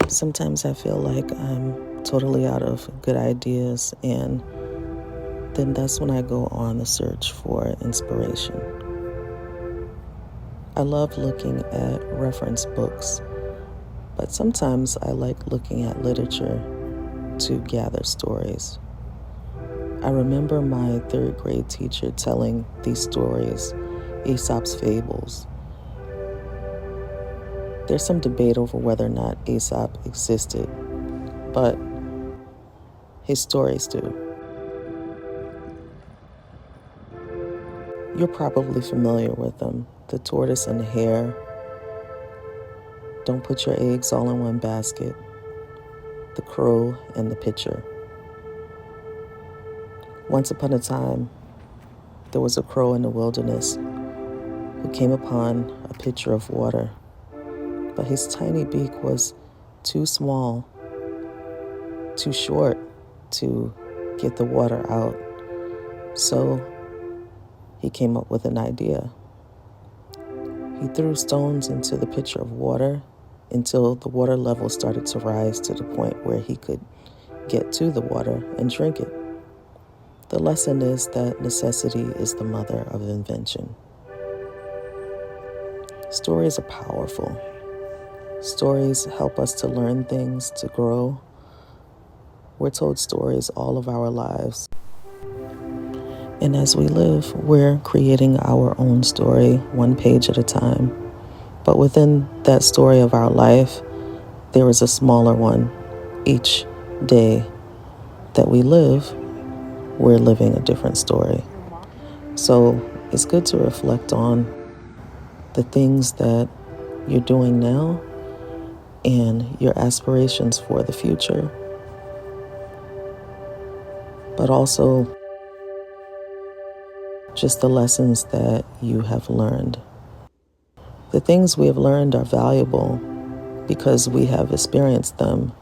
Sometimes I feel like I'm totally out of good ideas, and then that's when I go on the search for inspiration. I love looking at reference books, but sometimes I like looking at literature to gather stories. I remember my third grade teacher telling these stories, Aesop's fables. There's some debate over whether or not Aesop existed, but his stories do. You're probably familiar with them. The tortoise and the hare. Don't put your eggs all in one basket. The crow and the pitcher. Once upon a time, there was a crow in the wilderness who came upon a pitcher of water, but his tiny beak was too small, too short to get the water out. So he came up with an idea. He threw stones into the pitcher of water until the water level started to rise to the point where he could get to the water and drink it. The lesson is that necessity is the mother of invention. Stories are powerful. Stories help us to learn things, to grow. We're told stories all of our lives. And as we live, we're creating our own story, one page at a time. But within that story of our life, there is a smaller one. Each day that we live, we're living a different story. So it's good to reflect on the things that you're doing now and your aspirations for the future, but also just the lessons that you have learned. The things we have learned are valuable because we have experienced them,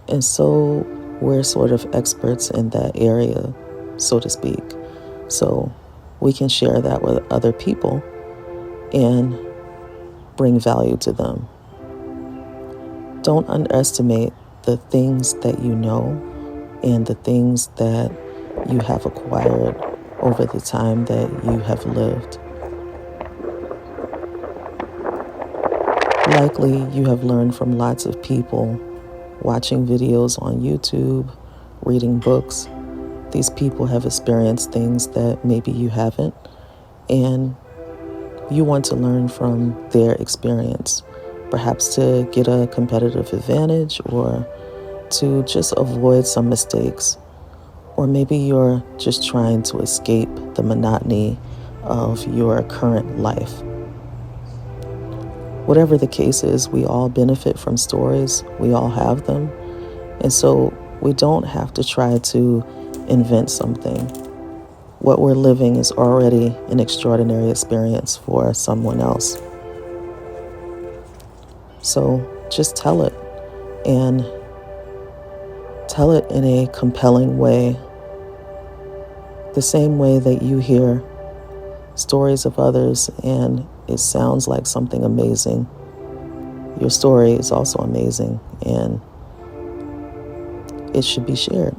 and so we're sort of experts in that area, so to speak. So we can share that with other people and bring value to them. Don't underestimate the things that you know and the things that you have acquired over the time that you have lived. Likely you have learned from lots of people, watching videos on YouTube, reading books. These people have experienced things that maybe you haven't, and you want to learn from their experience, perhaps to get a competitive advantage or to just avoid some mistakes. Or maybe you're just trying to escape the monotony of your current life. Whatever the case is, we all benefit from stories. We all have them. And so we don't have to try to invent something. What we're living is already an extraordinary experience for someone else. So just tell it, and tell it in a compelling way. The same way that you hear stories of others and it sounds like something amazing. Your story is also amazing, and it should be shared.